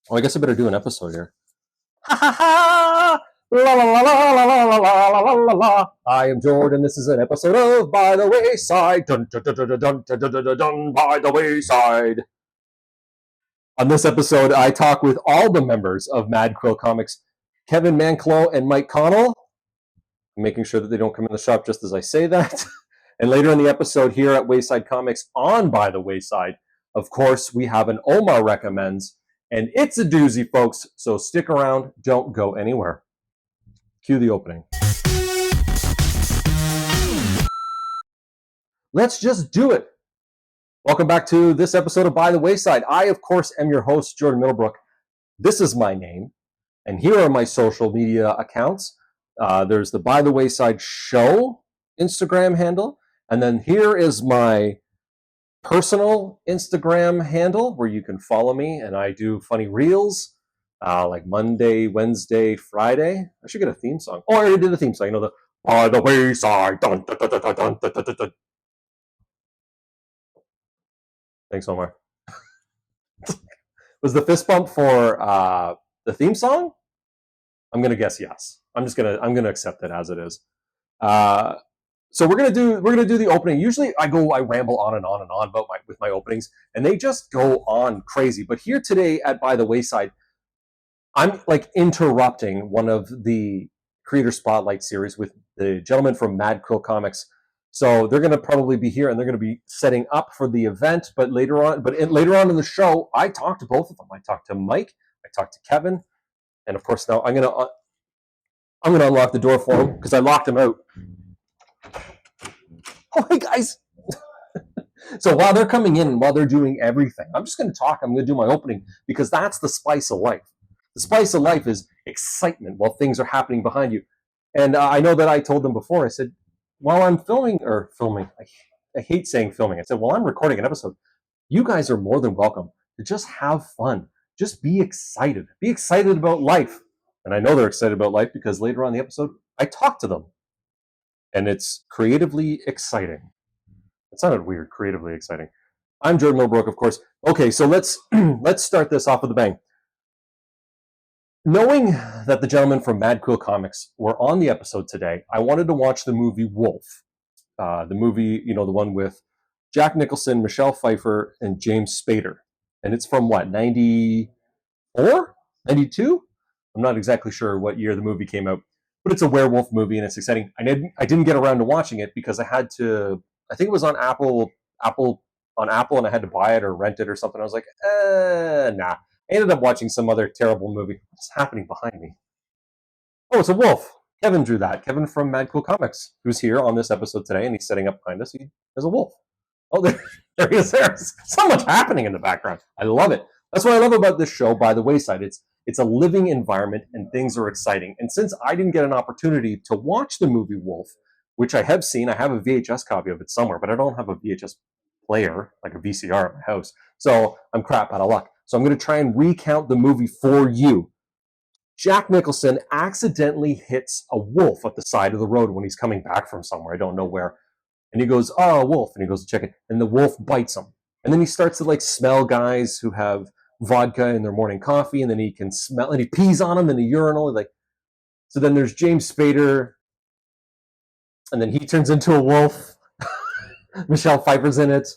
Oh, I guess I better do an episode here. Ha ha ha! La la la la la la la la la la la. I am Jordan. This is an episode of By the Wayside. Dun dun dun dun dun dun dun dun dun. By the Wayside. On this episode, I talk with all the members of Mad Quill Comics, Kevin Manclow and Mike Connell, making sure that they don't come in the shop just as I say that. And later in the episode here at Wayside Comics on By the Wayside, of course, we have an Omar Recommends, and it's a doozy, folks, so stick around, don't go anywhere. Cue the opening. Let's just do it. Welcome back to this episode of By the Wayside. I, of course, am your host, Jordan Middlebrook. This is my name, and here are my social media accounts. There's the By the Wayside Show Instagram handle, and then here is my personal Instagram handle where you can follow me, and I do funny reels like Monday, Wednesday, Friday. I should get a theme song. Oh, I already did a theme song. You know, the By the Wayside. Dun, dun, dun, dun, dun, dun, dun, dun, dun. Thanks, Omar. Was the fist bump for the theme song? I'm gonna guess yes. I'm gonna accept it as it is. So we're gonna do the opening. Usually I ramble on and on and on about with my openings, and they just go on crazy. But here today at By the Wayside, I'm like interrupting one of the Creator Spotlight series with the gentleman from Mad Quill Comics. So they're going to probably be here, and they're going to be setting up for the event. But later on in the show, I talked to both of them. I talked to Mike, I talked to Kevin, and of course now I'm going to unlock the door for him because I locked him out. Oh, hey guys. So while they're coming in and while they're doing everything, I'm just going to talk. I'm going to do my opening because that's the spice of life. The spice of life is excitement while things are happening behind you. And I know that I told them before, I said, while I'm filming, I hate saying filming. I said, while I'm recording an episode, you guys are more than welcome to just have fun. Just be excited. Be excited about life. And I know they're excited about life because later on in the episode, I talk to them. And it's creatively exciting. It sounded weird, creatively exciting. I'm Jordan Middlebrook, of course. Okay, so let's start this off with a bang. Knowing that the gentlemen from Mad Quill Comics were on the episode today, I wanted to watch the movie Wolf. The movie, you know, the one with Jack Nicholson, Michelle Pfeiffer, and James Spader. And it's from what, 94? 92? I'm not exactly sure what year the movie came out, but it's a werewolf movie and it's exciting. I didn't get around to watching it because I think it was on Apple, and I had to buy it or rent it or something. I was like, nah. I ended up watching some other terrible movie. What's happening behind me? Oh, it's a wolf. Kevin drew that. Kevin from Mad Cool Comics, who's here on this episode today, and he's setting up behind us. There's a wolf. Oh, there he is. There's so much happening in the background. I love it. That's what I love about this show, By the Wayside. It's a living environment, and things are exciting. And since I didn't get an opportunity to watch the movie Wolf, which I have seen, I have a VHS copy of it somewhere, but I don't have a VHS player, like a VCR at my house. So I'm crap out of luck. So I'm going to try and recount the movie for you. Jack Nicholson accidentally hits a wolf at the side of the road when he's coming back from somewhere. I don't know where. And he goes, oh, a wolf. And he goes to check it. And the wolf bites him. And then he starts to like smell guys who have vodka in their morning coffee. And then he can smell, and he pees on them in the urinal. Like, so then there's James Spader. And then he turns into a wolf. Michelle Pfeiffer's in it.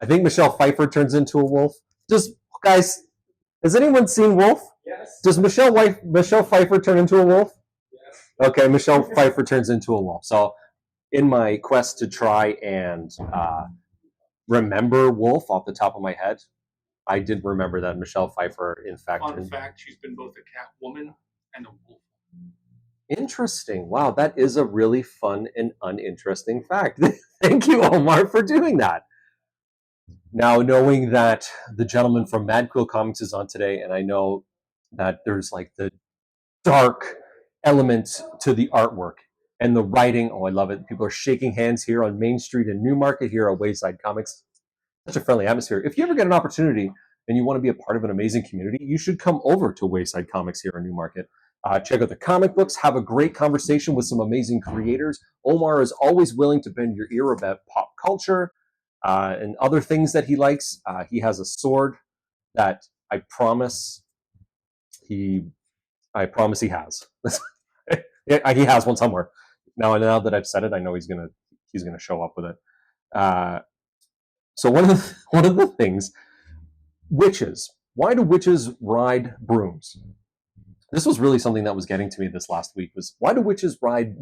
I think Michelle Pfeiffer turns into a wolf. Just, guys, has anyone seen Wolf? Yes. Does Michelle Pfeiffer turn into a wolf? Yes. Okay, Michelle Pfeiffer turns into a wolf. So in my quest to try and remember Wolf off the top of my head, I did remember that Michelle Pfeiffer, in fact... Fun fact, she's been both a cat woman and a wolf. Interesting. Wow, that is a really fun and uninteresting fact. Thank you, Omar, for doing that. Now, knowing that the gentleman from Mad Quill Comics is on today, and I know that there's like the dark element to the artwork and the writing. Oh, I love it. People are shaking hands here on Main Street in Newmarket here at Wayside Comics. Such a friendly atmosphere. If you ever get an opportunity and you want to be a part of an amazing community, you should come over to Wayside Comics here in Newmarket. Check out the comic books, have a great conversation with some amazing creators. Omar is always willing to bend your ear about pop culture and other things that he likes. He has a sword that I promise he has. He has one somewhere. Now that I've said it, I know he's gonna show up with it. So one of the things, witches. Why do witches ride brooms? This was really something that was getting to me this last week. Was why do witches ride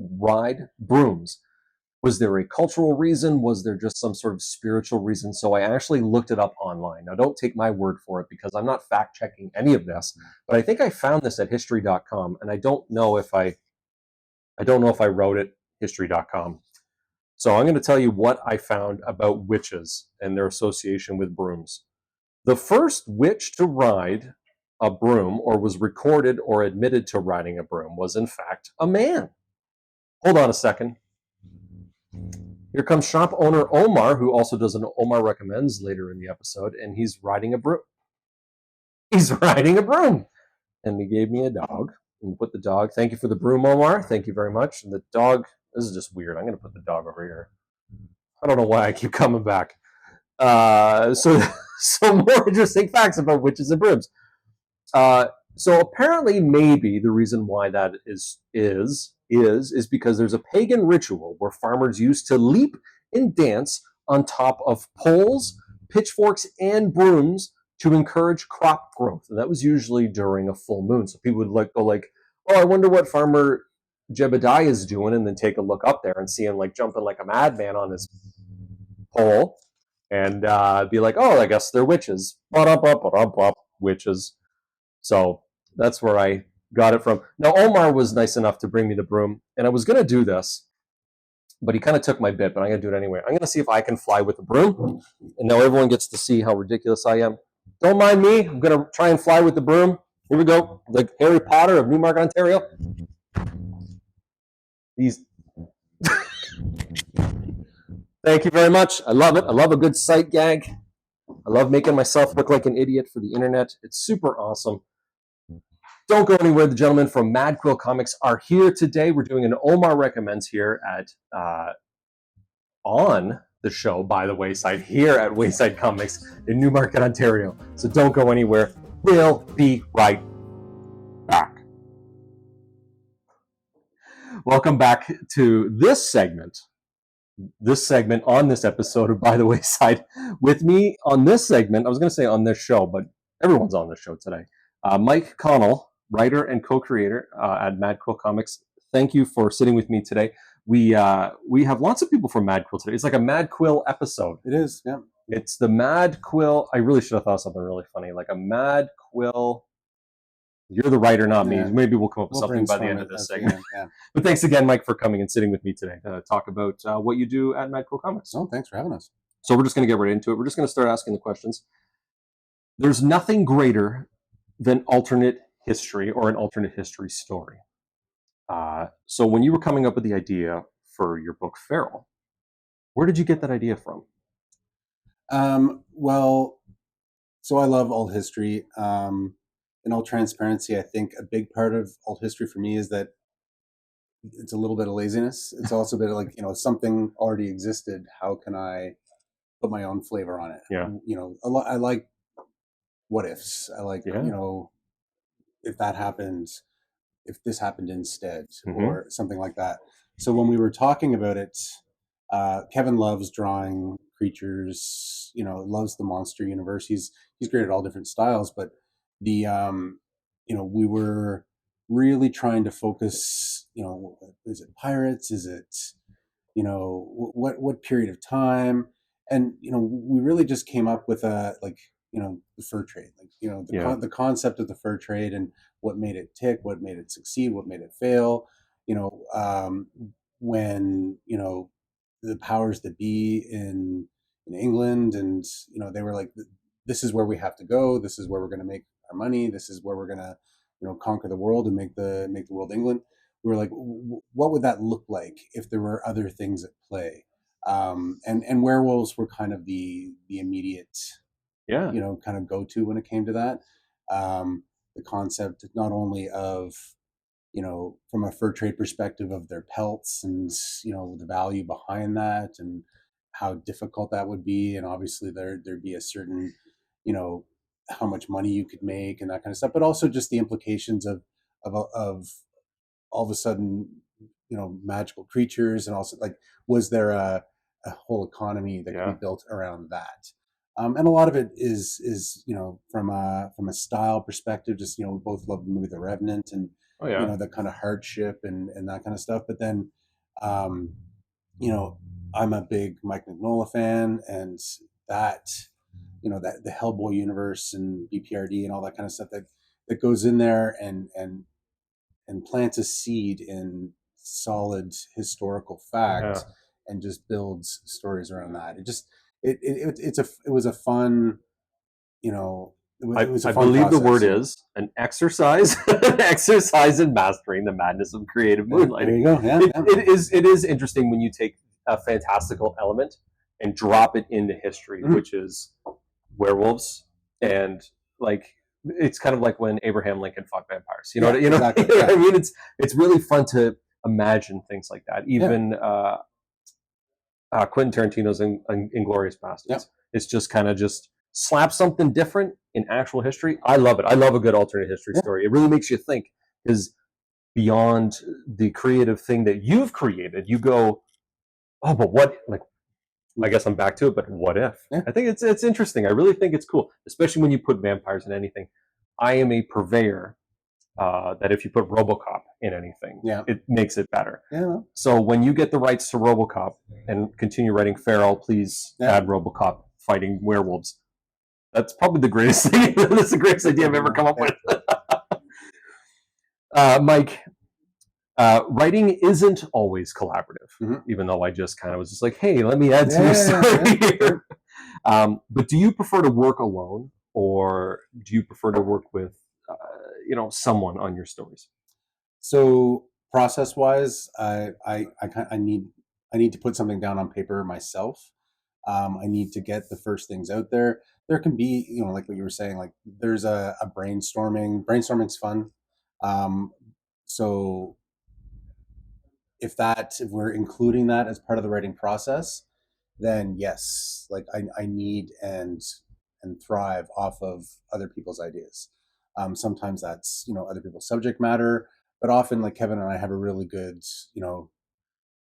brooms? Was there a cultural reason? Was there just some sort of spiritual reason? So I actually looked it up online. Now, don't take my word for it because I'm not fact checking any of this, but I think I found this at history.com, and I don't know if I wrote it history.com. So I'm going to tell you what I found about witches and their association with brooms. The first witch to ride a broom, or was recorded or admitted to riding a broom, was in fact a man. Hold on a second. Here comes shop owner Omar, who also does an Omar Recommends later in the episode, and he's riding a broom. He's riding a broom. And he gave me a dog. And put the dog, thank you for the broom, Omar. Thank you very much. And the dog, this is just weird. I'm going to put the dog over here. I don't know why I keep coming back. So more interesting facts about witches and brooms. So apparently, maybe the reason why that is because there's a pagan ritual where farmers used to leap and dance on top of poles, pitchforks, and brooms to encourage crop growth, and that was usually during a full moon. So people would go like, "Oh, I wonder what farmer Jebediah is doing," and then take a look up there and see him like jumping like a madman on his pole, and be like, "Oh, I guess they're witches." Witches. So that's where I got it from. Now, Omar was nice enough to bring me the broom, and I was going to do this, but he kind of took my bit, but I'm going to do it anyway. I'm going to see if I can fly with the broom, and now everyone gets to see how ridiculous I am. Don't mind me. I'm going to try and fly with the broom. Here we go. Like Harry Potter of Newmarket, Ontario. These. Thank you very much. I love it. I love a good sight gag. I love making myself look like an idiot for the internet. It's super awesome. Don't go anywhere. The gentlemen from Mad Quill Comics are here today. We're doing an Omar Recommends here at on the show, by the Wayside, here at Wayside Comics in Newmarket, Ontario. So don't go anywhere. We'll be right back. Welcome back to this segment on this episode of By the Wayside. With me on this segment, I was going to say on this show, but everyone's on this show today. Mike Connell, writer and co-creator at Mad Quill Comics. Thank you for sitting with me today. We have lots of people from Mad Quill today. It's like a Mad Quill episode. It is, yeah. It's the Mad Quill. I really should have thought of something really funny, like a Mad Quill. You're the writer, not me. Maybe we'll come up with something by the end of this segment. Yeah. But thanks again, Mike, for coming and sitting with me today to talk about what you do at Mad Quill Comics. Oh, thanks for having us. So we're just going to get right into it. We're just going to start asking the questions. There's nothing greater than alternate history or an alternate history story. So when you were coming up with the idea for your book, Feral, where did you get that idea from? Well, so I love alt history. In all transparency, I think a big part of alt history for me is that it's a little bit of laziness. It's also a bit of like, something already existed. How can I put my own flavor on it? Yeah. I like what ifs. I like, if that happened, if this happened instead, or something like that. So when we were talking about it, Kevin loves drawing creatures, loves the monster universe. He's created all different styles, but the we were really trying to focus, is it pirates, is it what period of time, and we really just came up with the fur trade, the concept of the fur trade and what made it tick, what made it succeed, what made it fail, when the powers that be in England, and they were like, this is where we have to go, this is where we're going to make our money, this is where we're going to conquer the world and make the world England. We were like, what would that look like if there were other things at play? And werewolves were kind of the immediate kind of go-to when it came to that. The concept not only of from a fur trade perspective of their pelts and the value behind that and how difficult that would be, and obviously there'd be a certain how much money you could make and that kind of stuff, but also just the implications of all of a sudden, magical creatures, and also like, was there a whole economy that could Yeah. be built around that? And a lot of it is from a style perspective. Just we both love the movie The Revenant, and Oh yeah. the kind of hardship and that kind of stuff. But then, um, you know, I'm a big Mike Mignola fan, and that that the Hellboy universe and BPRD and all that kind of stuff that goes in there and plants a seed in solid historical Yeah. fact and just builds stories around that. It was a fun, it was a I fun believe the word process. is an exercise, an exercise in mastering the madness of creative There moonlighting. you go. Yeah, It is interesting when you take a fantastical element and drop it into history, Mhm. which is werewolves, and like it's kind of like when Abraham Lincoln fought vampires. You know, Yeah, you know, exactly, you know what I yeah. mean? It's really fun to imagine things like that. Even Quentin Tarantino's Inglorious Yeah. Bastards. It's just kind of just slap something different in actual history. I love it. I love a good alternate history Yeah. story. It really makes you think, because beyond the creative thing that you've created, you go, oh, but what? Like, I guess I'm back to it. But what if? Yeah. I think it's interesting. I really think it's cool, especially when you put vampires in anything. I am a purveyor that if you put RoboCop in anything, Yeah. it makes it better. Yeah. So when you get the rights to RoboCop and continue writing Feral, please add RoboCop fighting werewolves. That's probably the greatest thing. That's the greatest idea I've ever come up with. Mike, writing isn't always collaborative, even though I just kind of was just like, hey, let me add to your story here. But do you prefer to work alone, or do you prefer to work with someone on your stories? So process wise, I need to put something down on paper myself. I need to get the first things out there. There can be, like what you were saying, like there's a brainstorming. Brainstorming's fun. Um, so if we're including that as part of the writing process, then yes, like I need and thrive off of other people's ideas. Sometimes that's other people's subject matter, but often like Kevin and I have a really good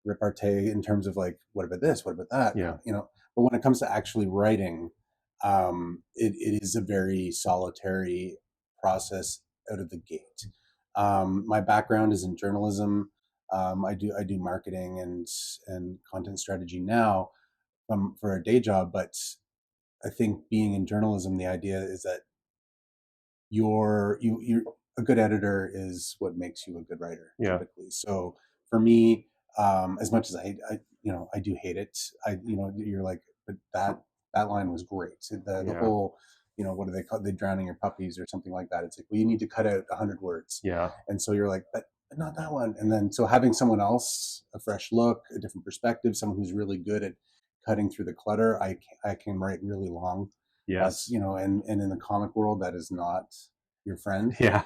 repartee in terms of like, what about this, what about that, Yeah. But when it comes to actually writing, it is a very solitary process out of the gate. My background is in journalism. I do marketing and content strategy now, for a day job, but I think being in journalism, the idea is that you're a good editor is what makes you a good writer, Yeah. typically. So for me, as much as I do hate it, you're like, but that line was great. The whole, what do they call, they drowning your puppies or something like that. It's like, well, you need to cut out 100 words. Yeah. And so you're like, but not that one. And then so having someone else, a fresh look, a different perspective, someone who's really good at cutting through the clutter, I can write really long. Yes. That's and in the comic world, that is not your friend. Yeah.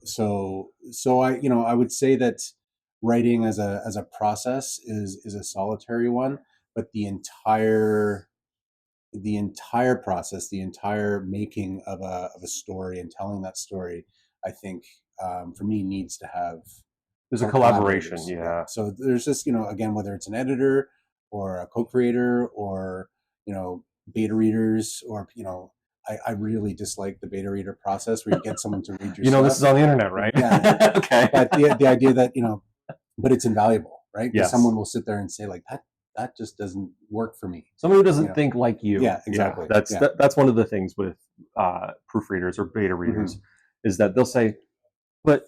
So I would say that writing as a process is a solitary one, but the entire process, the entire making of a story and telling that story, I think, for me, needs to have There's a collaboration. Yeah. So there's just, again, whether it's an editor or a co-creator or, beta readers or, I really dislike the beta reader process where you get someone to read your stuff. This is on the internet, right? Yeah. Okay. But the idea that, but it's invaluable, right? Because Yes. someone will sit there and say like, that just doesn't work for me. Someone who doesn't think like you. Yeah, exactly. That's one of the things with proofreaders or beta readers, is that they'll say, but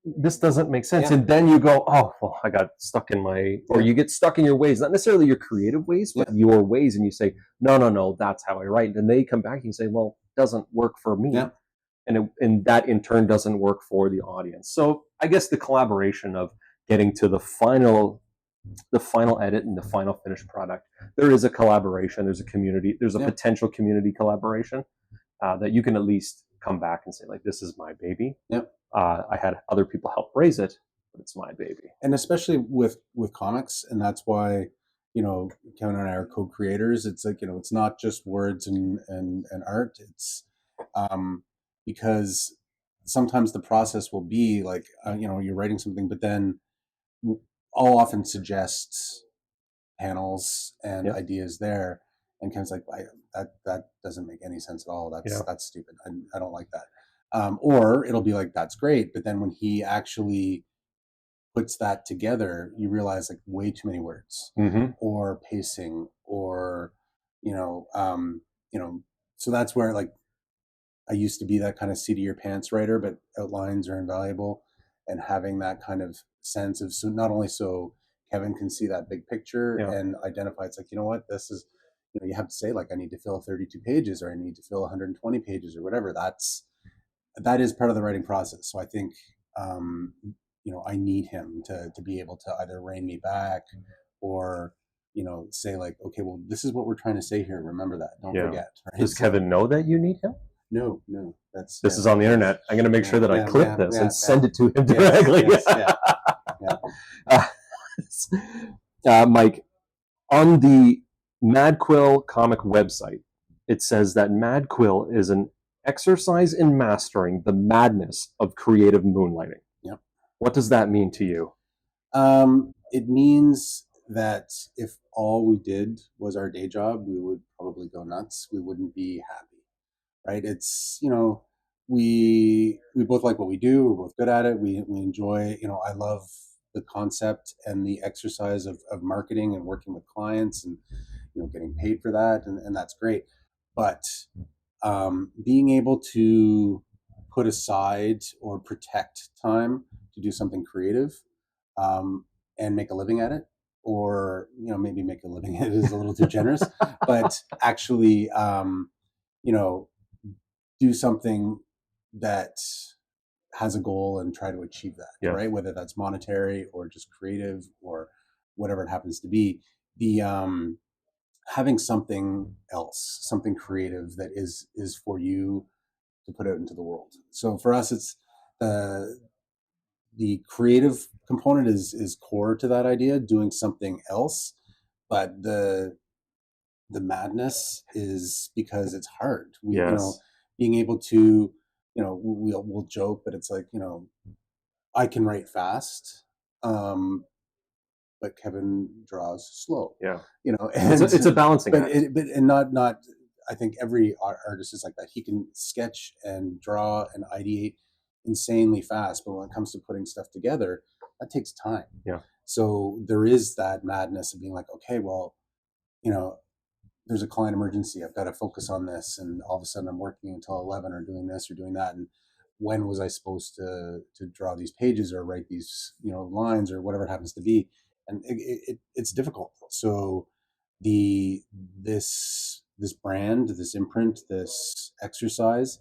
this doesn't make sense. Yeah. And then you go, oh, well, I got stuck in or you get stuck in your ways, not necessarily your creative ways, but your ways. And you say, no, that's how I write. And they come back and say, well, it doesn't work for me. Yeah. And that in turn doesn't work for the audience. So I guess the collaboration of getting to the final edit and the final finished product, there is a collaboration. There's a community. There's a potential community collaboration that you can at least come back and say, like, this is my baby. Yep. I had other people help raise it, but it's my baby. And especially with comics, and that's why, Kevin and I are co-creators. It's like, it's not just words and art. because sometimes the process will be like, you're writing something, but then I'll often suggest panels and Yeah. ideas there, and Ken's like, that doesn't make any sense at all. Yeah. That's stupid. I don't like that. Or it'll be like, that's great, but then when he actually puts that together, you realize like way too many words Mm-hmm. or pacing or you know um, so that's where like I used to be that kind of seat of your pants writer, but outlines are invaluable, and having that kind of sense of, so not only so Kevin can see that big picture Yeah. and identify, it's like, you know what, this is, you have to say like, I need to fill 32 pages or I need to fill 120 pages or whatever. That is part of the writing process. So I think, I need him to be able to either rein me back or, say like, okay, well, this is what we're trying to say here. Remember that. Don't Yeah. forget. Right? Does So, Kevin know that you need him? no, This is on the internet. I'm going to make sure that I clip this and send it to him directly. Yes, yeah. Mike, on the Mad Quill comic website, it says that Mad Quill is an exercise in mastering the madness of creative moonlighting. Yep. What does that mean to you? It means that if all we did was our day job, we would probably go nuts. We wouldn't be happy, right? It's, we both like what we do. We're both good at it. We enjoy, I love the concept and the exercise of marketing and working with clients and, getting paid for that. And that's great. But being able to put aside or protect time to do something creative, and make a living at it, or maybe make a living at it is a little too generous, but actually, you know, do something that has a goal and try to achieve that, Yeah. right? Whether that's monetary or just creative or whatever it happens to be. The having something else, something creative that is for you to put out into the world. So for us, it's the creative component is core to that idea, doing something else, but the madness is because it's hard. Yes. Being able to, we'll joke, but it's like, I can write fast, but Kevin draws slow. Yeah. And It's a balancing but act. and not. I think every artist is like that. He can sketch and draw and ideate insanely fast, but when it comes to putting stuff together, that takes time. Yeah. So there is that madness of being like, okay, well, you know, there's a client emergency. I've got to focus on this, and all of a sudden I'm working until 11 or doing this or doing that. And when was I supposed to draw these pages or write these lines or whatever it happens to be? And it's difficult. So the this brand, this imprint, this exercise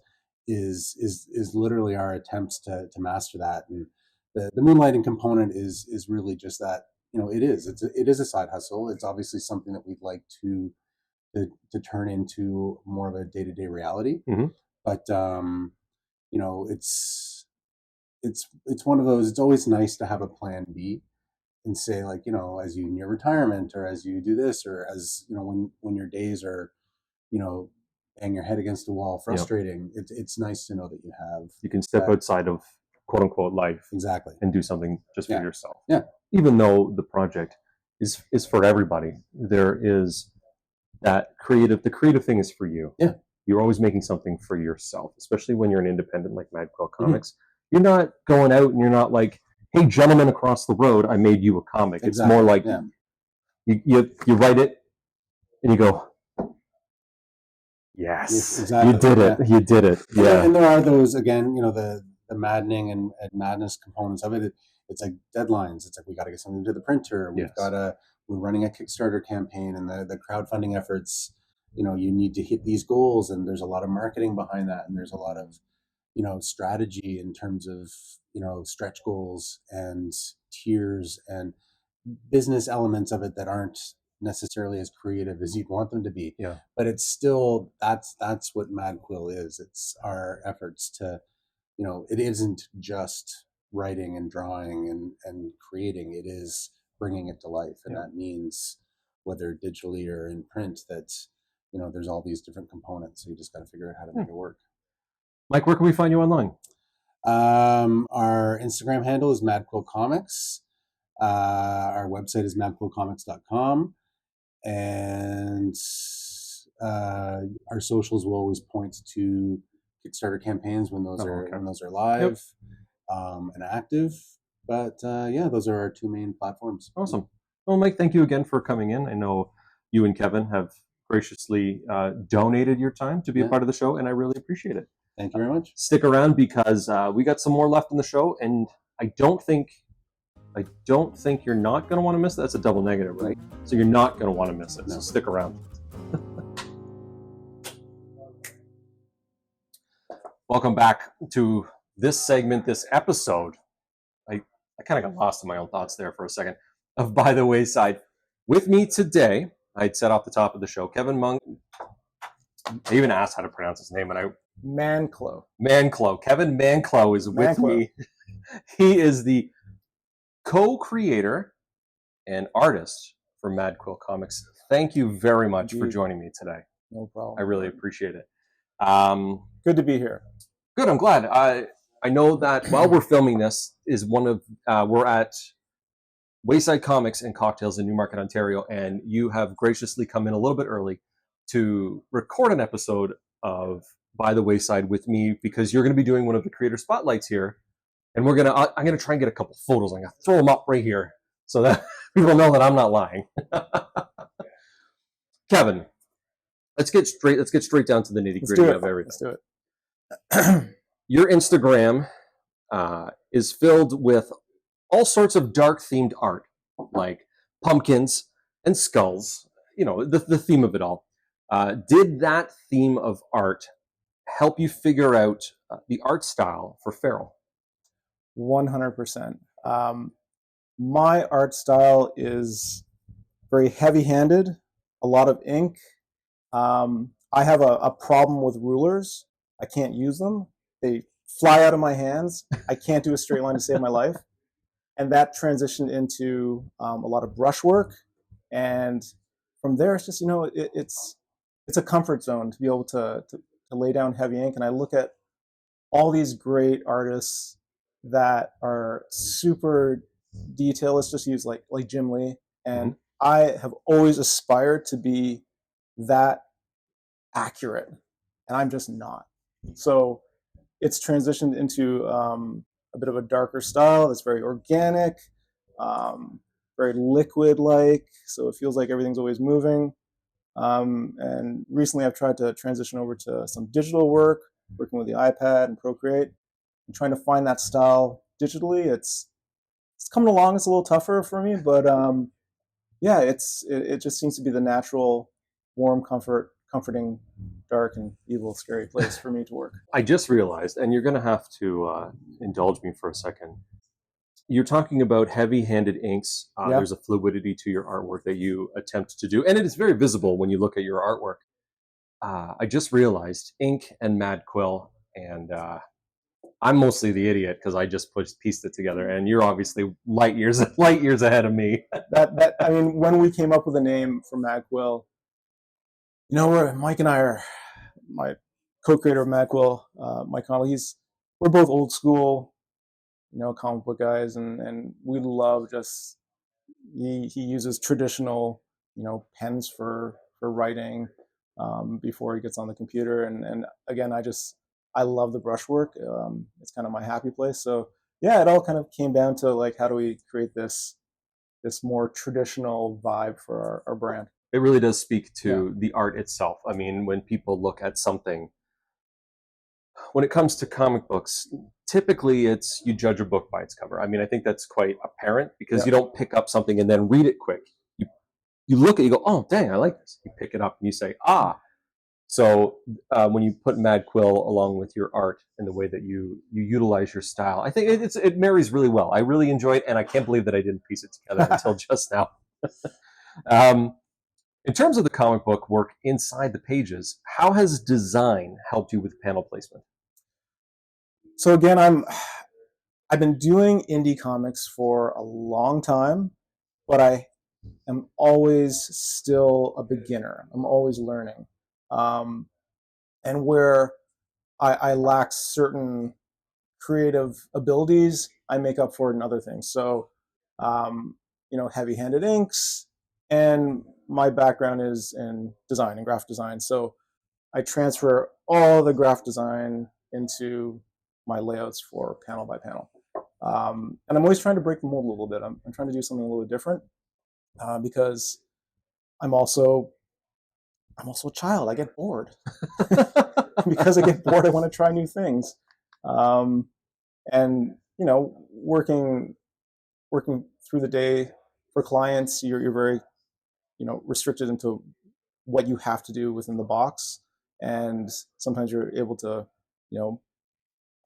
is literally our attempts to master that. And the moonlighting component is really just that. It is a side hustle. It's obviously something that we'd like to turn into more of a day-to-day reality. Mm-hmm. But it's one of those. It's always nice to have a plan B and say, like, as you near retirement or as you do this, or as when your days are you know bang your head against the wall, frustrating. It's nice to know that you can step outside of quote unquote life exactly and do something just for yourself. Yeah. Even though the project is for everybody, there is that the creative thing is for you. Yeah. You're always making something for yourself, especially when you're an independent like Mad Quill Comics. Mm-hmm. You're not going out and you're not like, hey, gentlemen across the road, I made you a comic. Exactly. It's more like you write it and you go, yes, exactly. You did it. Yeah. You did it. Yeah. And there are those, again, the maddening and madness components of it. It's like deadlines. It's like, we got to get something to the printer. We're running a Kickstarter campaign, and the crowdfunding efforts, you need to hit these goals, and there's a lot of marketing behind that. And there's a lot of, strategy in terms of, stretch goals and tiers and business elements of it that aren't necessarily as creative as you'd want them to be. Yeah. But it's still, that's what Mad Quill is. It's our efforts to, it isn't just writing and drawing and creating. It is bringing it to life. And that means whether digitally or in print, that, there's all these different components. So you just got to figure out how to make it work. Mike, where can we find you online? Our Instagram handle is Mad Quill Comics. Our website is madquillcomics.com. And our socials will always point to Kickstarter campaigns when those are live and active. But those are our two main platforms. Awesome. Well, Mike, thank you again for coming in. I know you and Kevin have graciously donated your time to be a part of the show, and I really appreciate it. Thank you very much. Stick around because we got some more left in the show, and I don't think you're not going to want to miss it. That's a double negative, right? So you're not going to want to miss it. No. So stick around. Welcome back to this segment, this episode. I kind of got lost in my own thoughts there for a second, of By the Wayside. With me today, I'd said off the top of the show, Kevin Monk. I even asked how to pronounce his name, and Manclo. Kevin Manclo is with me. He is the co-creator and artist for Mad Quill Comics. Thank you very much for joining me today. No problem. I really appreciate it. Good to be here. Good, I'm glad. I know that while we're filming this is we're at Wayside Comics and Cocktails in Newmarket, Ontario, and you have graciously come in a little bit early to record an episode of By the Wayside with me because you're going to be doing one of the creator spotlights here, and I'm going to try and get a couple photos. I'm going to throw them up right here so that people know that I'm not lying. Kevin, let's get straight down to the nitty-gritty of everything. Let's do it. Your Instagram is filled with all sorts of dark themed art, like pumpkins and skulls, the theme of it all. Did that theme of art help you figure out the art style for Feral? 100%. My art style is very heavy-handed, a lot of ink. I have a problem with rulers. I can't use them. They fly out of my hands. I can't do a straight line to save my life. And that transitioned into a lot of brushwork. And from there, it's just, it's a comfort zone to be able to lay down heavy ink. And I look at all these great artists that are super detailed. Let's just use like Jim Lee. And I have always aspired to be that accurate. And I'm just not. So it's transitioned into a bit of a darker style that's very organic, very liquid-like, so it feels like everything's always moving. And recently I've tried to transition over to some digital work, working with the iPad and Procreate, and trying to find that style digitally. It's coming along. It's a little tougher for me, but it just seems to be the natural, warm, comforting, dark and evil, scary place for me to work. I just realized, and you're going to have to indulge me for a second. You're talking about heavy-handed inks. There's a fluidity to your artwork that you attempt to do, and it is very visible when you look at your artwork. I just realized ink and Mad Quill, and I'm mostly the idiot because I just pieced it together, and you're obviously light years ahead of me. When we came up with a name for Mad Quill, Mike and I are my co-creator of Mad Quill, Mike Connolly. We're both old school, comic book guys, and we love just he uses traditional, pens for writing before he gets on the computer, and again, I love the brushwork. It's kind of my happy place. So yeah, it all kind of came down to like, how do we create this more traditional vibe for our brand? It really does speak to the art itself. I mean, when people look at something, when it comes to comic books, typically it's you judge a book by its cover. I mean, I think that's quite apparent because you don't pick up something and then read it quick. You look at it, you go, oh, dang, I like this. You pick it up and you say, ah. So when you put Mad Quill along with your art and the way that you utilize your style, I think it marries really well. I really enjoy it, and I can't believe that I didn't piece it together until just now. In terms of the comic book work inside the pages, how has design helped you with panel placement? So again, I've been doing indie comics for a long time, but I am always still a beginner. I'm always learning. And where I lack certain creative abilities, I make up for it in other things. So, heavy-handed inks, and my background is in design and graphic design. So I transfer all the graphic design into my layouts for panel by panel. And I'm always trying to break the mold a little bit. I'm trying to do something a little bit different because I'm also a child. I get bored. Because I get bored, I want to try new things. And working through the day for clients, you're very restricted into what you have to do within the box, and sometimes you're able to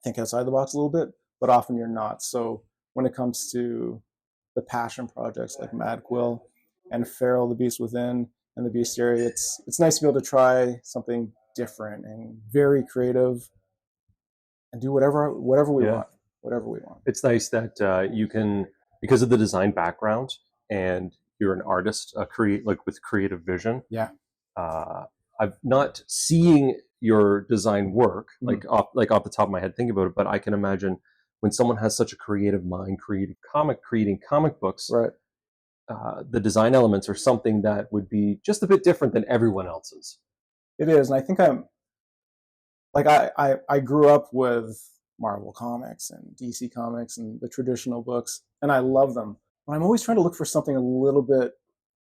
think outside the box a little bit, but often you're not. So when it comes to the passion projects like Mad Quill and Feral, the Beast Within, and the Bestiary, it's nice to be able to try something different and very creative and do whatever we Yeah. want, whatever we want. It's nice that you can, because of the design background and you're an artist, with creative vision. Yeah. I'm not seeing your design work off the top of my head, think about it, but I can imagine when someone has such a creative mind, creating comic books, Right. the design elements are something that would be just a bit different than everyone else's. It is, and I think I grew up with Marvel Comics and DC Comics and the traditional books, and I love them. But I'm always trying to look for something a little bit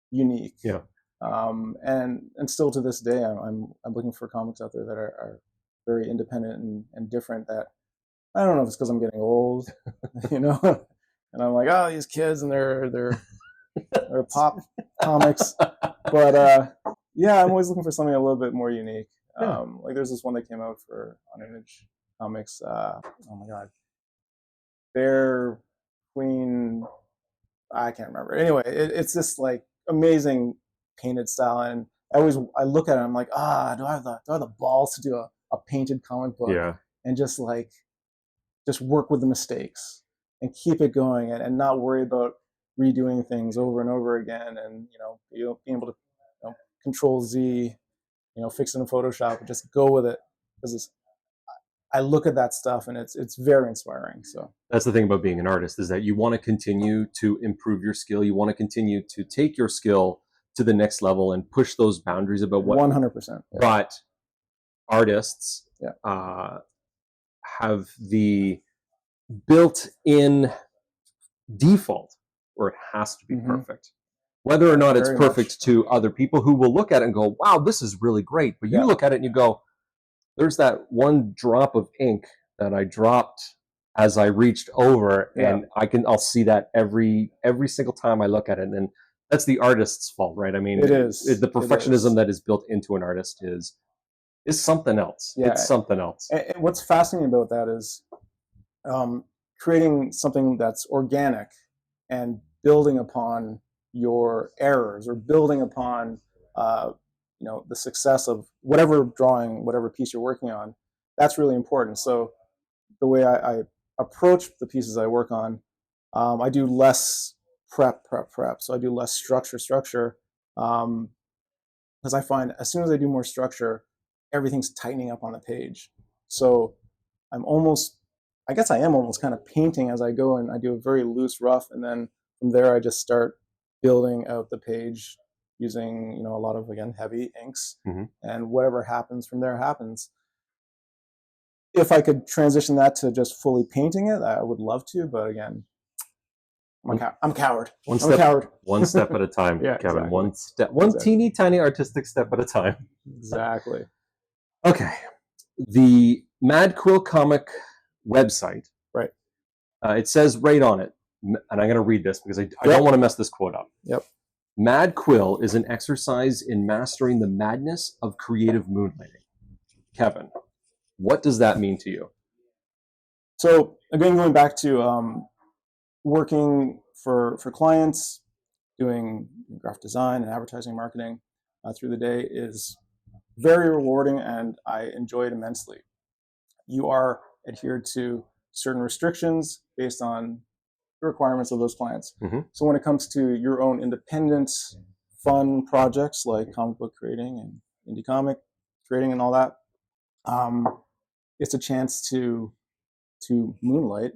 unique. Yeah. And still to this day, I'm looking for comics out there that are very independent and different. That I don't know if it's because I'm getting old, and I'm like, oh, these kids and they're pop comics, but yeah, I'm always looking for something a little bit more unique. Yeah. Like there's this one that came out on Image Comics. Oh my god, Bear Queen. I can't remember. Anyway, it's this like amazing painted style, and I look at it, and I'm like, do I have the balls to do a painted comic book? Yeah. And just work with the mistakes and keep it going, and not worry about redoing things over and over again, and being able to Control Z, fix it in Photoshop and just go with it, because I look at that stuff and it's very inspiring. So that's the thing about being an artist, is that you want to continue to improve your skill. You want to continue to take your skill to the next level and push those boundaries about what 100%. Yeah. But artists Yeah. have the built-in default where it has to be perfect. Whether or not it's Very perfect much. to other people who will look at it and go, wow, this is really great. But you Yeah. look at it and you go, there's that one drop of ink that I dropped as I reached over, and I'll see that every single time I look at it. And that's the artist's fault, right? I mean, It is. The perfectionism It is. that is built into an artist is something else. Yeah. It's something else. And what's fascinating about that is creating something that's organic and building upon your errors, or building upon the success of whatever drawing, whatever piece you're working on. That's really important. So the way I approach the pieces I work on, I do less prep. So I do less structure, because I find as soon as I do more structure, everything's tightening up on the page. So I am almost kind of painting as I go, and I do a very loose rough, and then from there I just start building out the page using a lot of, again, heavy inks, and whatever happens from there happens. If I could transition that to just fully painting it, I would love to, but again, I'm a coward. One step at a time, Yeah, Kevin. exactly. One teeny tiny artistic step at a time. Exactly. Okay. The Mad Quill comic website, right? It says right on it, and I'm going to read this because I don't want to mess this quote up. Yep. Mad Quill is an exercise in mastering the madness of creative moonlighting. Kevin, what does that mean to you? So again, going back to working for clients, doing graphic design and advertising marketing through the day is very rewarding, and I enjoy it immensely. You are adhered to certain restrictions based on the requirements of those clients. So when it comes to your own independent, fun projects like comic book creating and indie comic creating and all that, it's a chance to moonlight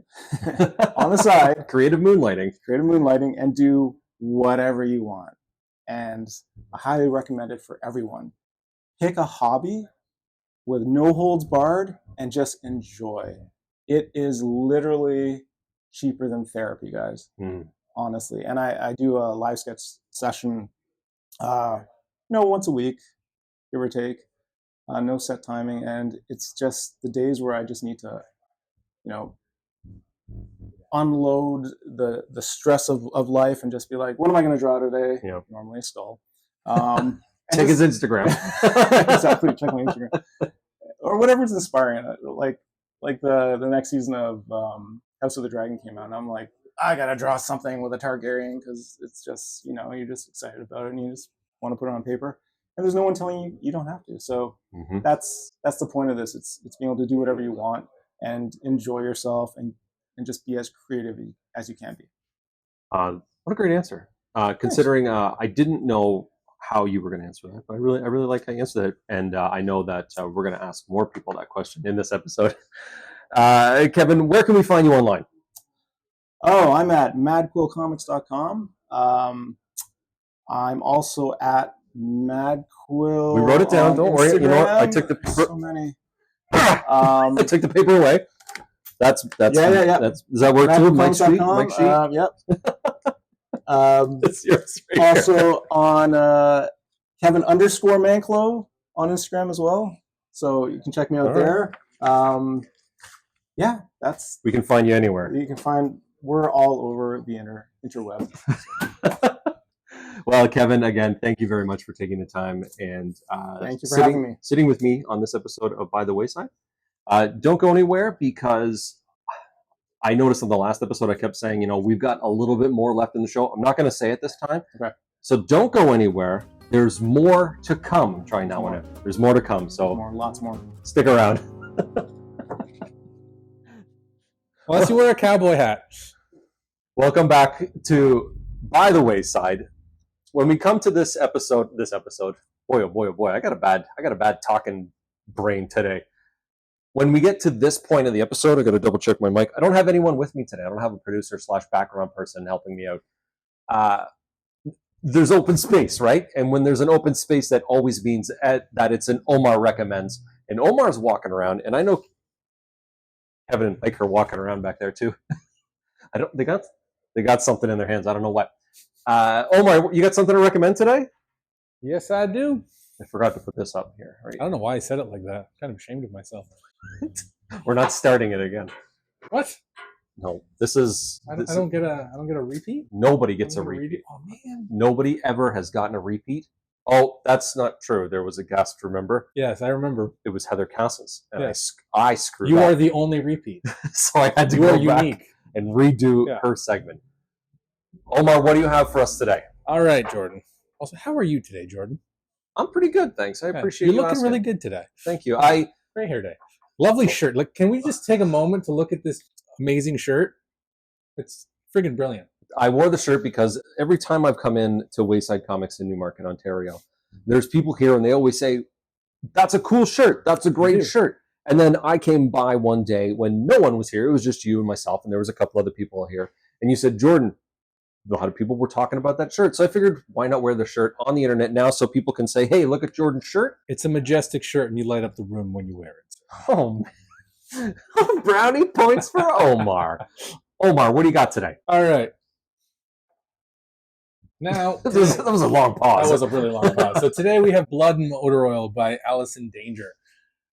on the side, Creative moonlighting. and do whatever you want. And I highly recommend it for everyone. Pick a hobby with no holds barred and just enjoy. It is literally cheaper than therapy, guys. Honestly. And I do a live sketch session, once a week, give or take, no set timing. And it's just the days where I just need to, unload the stress of life and just be like, what am I going to draw today? Yeah. Normally a skull. Check his Instagram. Exactly. Check my Instagram. Or whatever's inspiring. Like the next season of House of the Dragon came out, and I'm like, I gotta draw something with a Targaryen because it's just, you're just excited about it and you just want to put it on paper. And there's no one telling you you don't have to. So that's the point of this. It's being able to do whatever you want and enjoy yourself and just be as creative as you can be. What a great answer. Considering I didn't know how you were going to answer that, but I really like how you answered it, and I know that we're going to ask more people that question in this episode. Kevin, where can we find you online? Oh, I'm at madquillcomics.com. I'm also at Mad Quill. We wrote it down. Don't worry. You know what? I took the so many. I took the paper away. That's yeah. Does that work too? Mike Sheet. Yep. It's yours right also here. on Kevin_Manclo on Instagram as well. So you can check me out there. That's. We can find you anywhere. You can find. We're all over the interweb. Well, Kevin, again, thank you very much for taking the time and thank you for having me. Sitting with me on this episode of By the Wayside. Don't go anywhere because I noticed in the last episode I kept saying, we've got a little bit more left in the show. I'm not going to say it this time. Okay. So don't go anywhere. There's more to come. I'm trying that one out. There's more to come. So lots more. Stick around. Unless you wear a cowboy hat. Welcome back to By the Wayside. When we come to this episode, boy, oh boy, I got a bad talking brain today. When we get to this point of the episode, I got to double check my mic. I don't have anyone with me today. I don't have a producer / background person helping me out. There's open space, right? And when there's an open space, that always means that it's an Omar recommends. And Omar's walking around, and I know Kevin and Mike are walking around back there too. They got something in their hands. I don't know what. Omar, you got something to recommend today? Yes, I do. I forgot to put this up here. I don't know why I said it like that. I'm kind of ashamed of myself. We're not starting it again. What? No, this is. I don't get a repeat. Nobody gets a repeat. Oh man. Nobody ever has gotten a repeat. Oh, that's not true. There was a guest. Remember? Yes, I remember. It was Heather Castles, and yes. I screwed. You up. are the only repeat, so I had to you go are back unique. And redo her segment. Omar, what do you have for us today? All right, Jordan. Also, how are you today, Jordan? I'm pretty good, thanks. I appreciate you're you looking asking. really good today. Thank you. Great hair day. Lovely shirt. Like, can we just take a moment to look at this amazing shirt? It's friggin' brilliant. I wore the shirt because every time I've come in to Wayside Comics in Newmarket, Ontario, there's people here and they always say, "That's a cool shirt. That's a great shirt." And then I came by one day when no one was here. It was just you and myself, and there was a couple other people here. And you said, "Jordan, a lot of people were talking about that shirt." So I figured, why not wear the shirt on the internet now so people can say, "Hey, look at Jordan's shirt." It's a majestic shirt, and you light up the room when you wear it. Oh, man. Brownie points for Omar. Omar, what do you got today? All right. Now, that was a long pause. That was a really long pause. So today we have Blood and Motor Oil by Allison Danger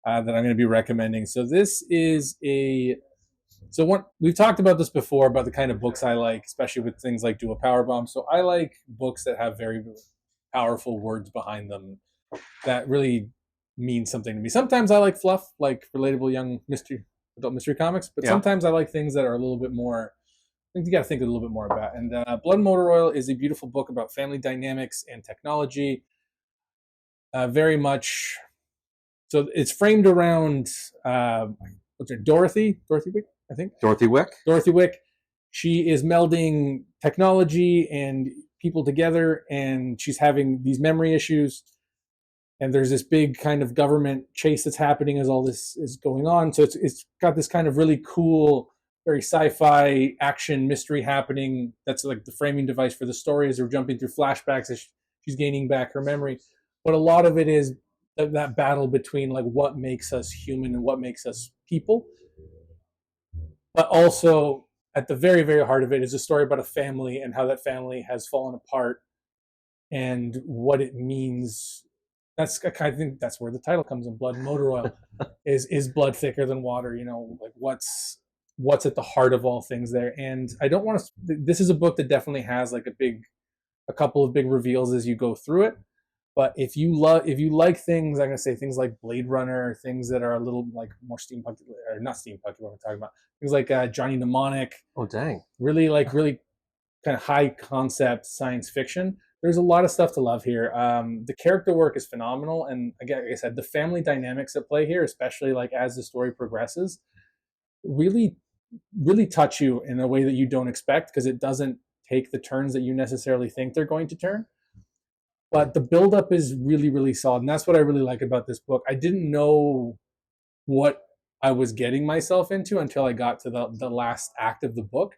that I'm going to be recommending. So this is we've talked about this before about the kind of books I like, especially with things like Do a Powerbomb. So I like books that have very powerful words behind them that really mean something to me. Sometimes I like fluff, like relatable young adult mystery comics, but sometimes I like things that are a little bit more. I think you got to think a little bit more about. And Blood and Motor Oil is a beautiful book about family dynamics and technology. Very much. So it's framed around Dorothy Wick, I think. Dorothy Wick. She is melding technology and people together, and she's having these memory issues. and there's this big kind of government chase that's happening as all this is going on. So it's got this kind of really cool, very sci-fi action mystery happening. That's like the framing device for the story as they're jumping through flashbacks as she's gaining back her memory. But a lot of it is that battle between like what makes us human and what makes us people. But also at the very, very heart of it is a story about a family and how that family has fallen apart and what it means. That's I kind of think that's where the title comes in. Blood and motor oil. Is blood thicker than water? You know, like what's at the heart of all things there. And I don't want to. This is a book that definitely has like a couple of big reveals as you go through it. But if you like things, I'm gonna say things like Blade Runner, things that are a little like more steampunk, or not steampunk, what I'm talking about. Things like Johnny Mnemonic. Oh dang! Really kind of high concept science fiction. There's a lot of stuff to love here. The character work is phenomenal, and again, like I said, the family dynamics at play here, especially like as the story progresses, really, really touch you in a way that you don't expect because it doesn't take the turns that you necessarily think they're going to turn. But the buildup is really, really solid, and that's what I really like about this book. I didn't know what I was getting myself into until I got to the last act of the book.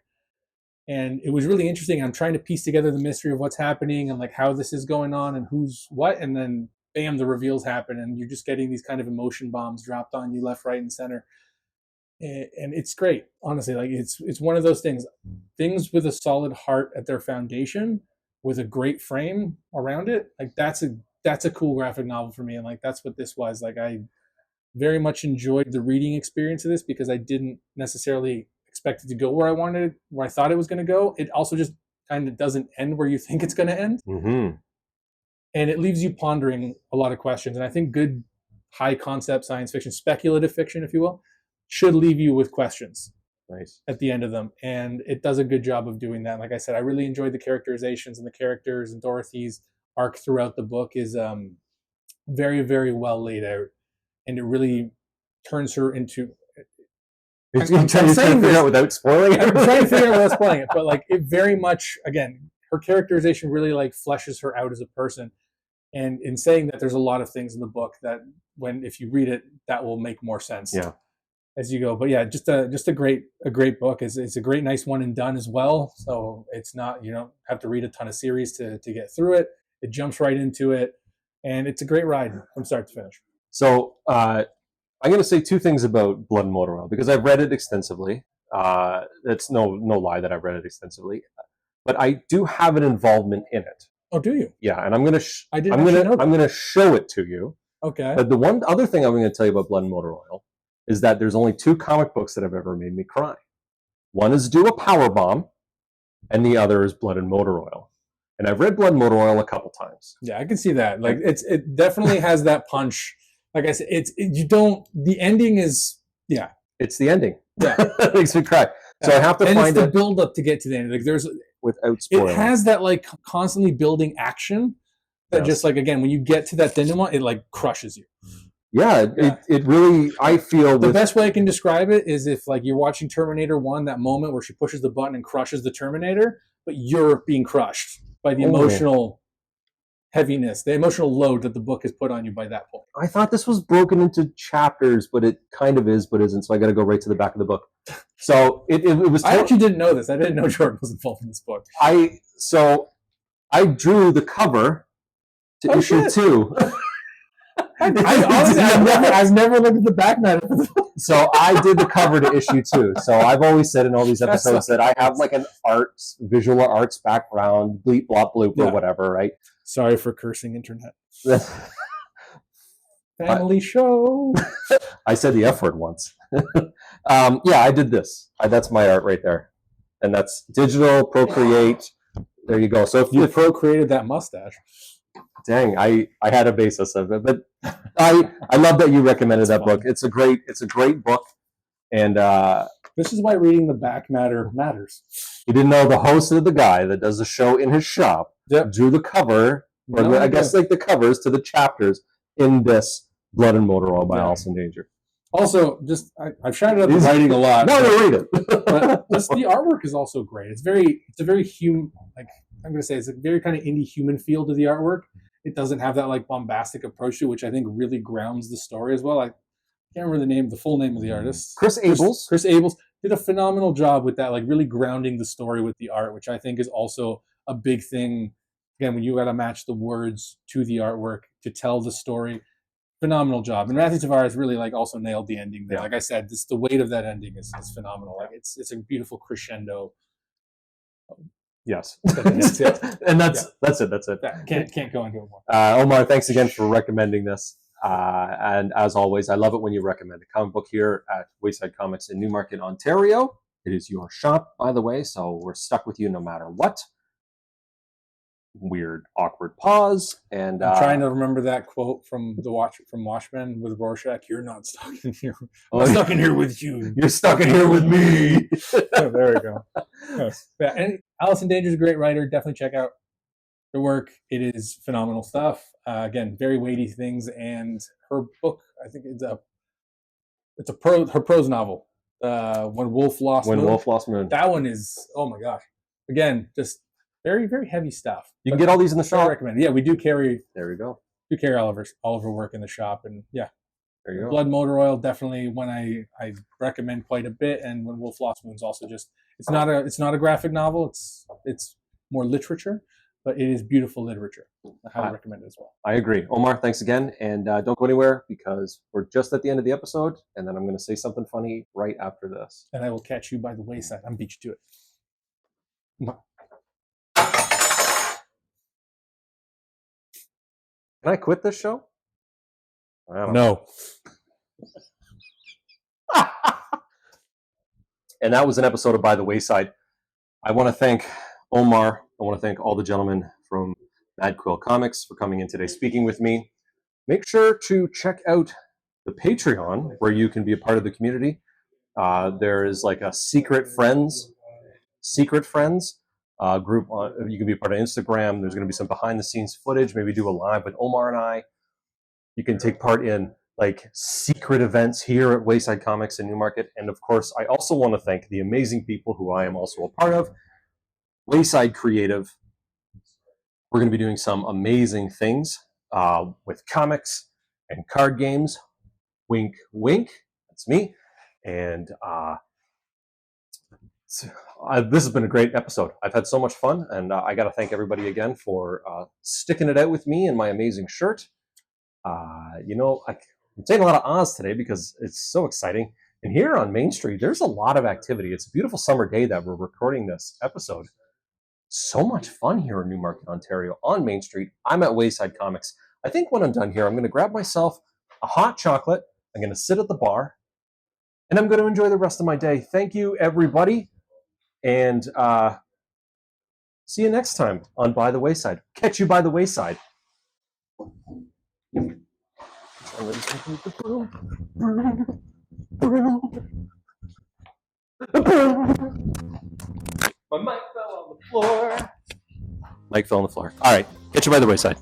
And it was really interesting. I'm trying to piece together the mystery of what's happening and like how this is going on and who's what. And then bam, the reveals happen and you're just getting these kind of emotion bombs dropped on you left, right, and center. And it's great. Honestly, like it's one of those things with a solid heart at their foundation with a great frame around it. Like that's a cool graphic novel for me. And like, that's what this was. Like I very much enjoyed the reading experience of this because I didn't necessarily expect it to go where I thought it was going to go. It also just kind of doesn't end where you think it's going to end. Mm-hmm. And it leaves you pondering a lot of questions. And I think good high concept science fiction, speculative fiction, if you will, should leave you with questions. Nice. At the end of them. And it does a good job of doing that. Like I said, I really enjoyed the characterizations and the characters, and Dorothy's arc throughout the book is very, very well laid out. And it really turns her into You're trying to figure out without spoiling it. I'm trying to figure out without spoiling it, but like it very much, again, her characterization really like fleshes her out as a person. And in saying that, there's a lot of things in the book that if you read it, that will make more sense. Yeah. As you go. But yeah, just a great book. It's a great, nice one and done as well. So it's not, you don't have to read a ton of series to get through it. It jumps right into it. And it's a great ride from start to finish. So I'm going to say two things about Blood and Motor Oil because I've read it extensively. It's no lie that I've read it extensively, but I do have an involvement in it. Oh, do you? Yeah, and I'm going to I'm going to show it to you. Okay. But the one other thing I'm going to tell you about Blood and Motor Oil is that there's only two comic books that have ever made me cry. One is Do a Power Bomb, and the other is Blood and Motor Oil. And I've read Blood and Motor Oil a couple times. Yeah, I can see that. Like it definitely has that punch. Like I said, the ending is, yeah. It's the ending. Yeah. It makes me cry. So I have to find it's the build up to get to the end. Like without spoiling. It has that like constantly building action that just like, again, when you get to that denouement, it like crushes you. Yeah, it really, I feel the best way I can describe it is if like you're watching Terminator 1, that moment where she pushes the button and crushes the Terminator, but you're being crushed by the emotional heaviness, the emotional load that the book has put on you by that point. I thought this was broken into chapters, but it kind of is, but isn't. So I got to go right to the back of the book. So it was. I actually didn't know this. I didn't know Jordan was involved in this book. I drew the cover to issue 2. I've never looked at the back matter. So I did the cover to issue 2. So I've always said in all these episodes that I have like an visual arts background, bleep, blop, bloop, or whatever, right? Sorry for cursing internet. Family show. I said the F word once. I did this. That's my art right there. And that's digital, Procreate. There you go. So if you procreated that mustache. Dang, I had a basis of it, but I love that you recommended that book. It's a great book, and this is why reading the back matters. You didn't know the host of the guy that does the show in his shop drew the cover, I guess like the covers to the chapters in this Blood and Motor Oil by Alison Danger. Also, just I've shouted out the writing a lot. No, read it. But the artwork is also great. It's a very human. Like I'm going to say, it's a very kind of indie human feel to the artwork. it doesn't have that like bombastic approach to it, which I think really grounds the story as well. I can't remember the full name of the artist. Chris Abels. Chris Abels did a phenomenal job with that, like really grounding the story with the art, which I think is also a big thing. Again, when you got to match the words to the artwork to tell the story, phenomenal job. And Matthew Tavares really like also nailed the ending there. Yeah. Like I said, the weight of that ending is phenomenal. Like it's a beautiful crescendo. Yes. Yeah. And that's it. Can't go into it more. Omar, thanks again for recommending this. And as always, I love it when you recommend a comic book here at Wayside Comics in Newmarket, Ontario. It is your shop, by the way, so we're stuck with you no matter what. Weird, awkward pause. And I'm trying to remember that quote from Watchmen with Rorschach. You're not stuck in here. I'm stuck in here with you. You're stuck in here with me. Oh, there we go. Yes. Yeah, and Alison Danger is a great writer. Definitely check out her work. It is phenomenal stuff. Again, very weighty things, and her book, I think her prose novel. When Wolf Lost Moon. That one is, oh my gosh. Again, just very, very heavy stuff. You can get all these in the I shop. recommend it. Yeah, we do carry There we go. all of her work in the shop, and yeah. There you go. Blood Motor Oil, definitely one I recommend quite a bit, and When Wolf Lost Moon is also just it's not a graphic novel. It's more literature, but it is beautiful literature. I highly recommend it as well. I agree. Omar, thanks again, and don't go anywhere because we're just at the end of the episode, and then I'm going to say something funny right after this. And I will catch you by the wayside. I'm beat you to it. Can I quit this show? I don't No. And that was an episode of By the Wayside. I want to thank Omar. I want to thank all the gentlemen from Mad Quill Comics for coming in today speaking with me. Make sure to check out the Patreon where you can be a part of the community. There is like a secret friends group. You can be a part of Instagram. There's going to be some behind the scenes footage. Maybe do a live with Omar and I. You can take part in like secret events here at Wayside Comics in Newmarket. And of course, I also want to thank the amazing people who I am also a part of. Wayside Creative. We're going to be doing some amazing things with comics and card games. Wink, wink. That's me. And this has been a great episode. I've had so much fun, and I got to thank everybody again for sticking it out with me in my amazing shirt. I'm saying a lot of ahs today because it's so exciting. And here on Main Street, there's a lot of activity. It's a beautiful summer day that we're recording this episode. So much fun here in Newmarket, Ontario, on Main Street. I'm at Wayside Comics. I think when I'm done here, I'm going to grab myself a hot chocolate. I'm going to sit at the bar, and I'm going to enjoy the rest of my day. Thank you, everybody. And see you next time on By the Wayside. Catch you by the wayside. My mic fell on the floor. Mic fell on the floor. All right. Catch you by the wayside.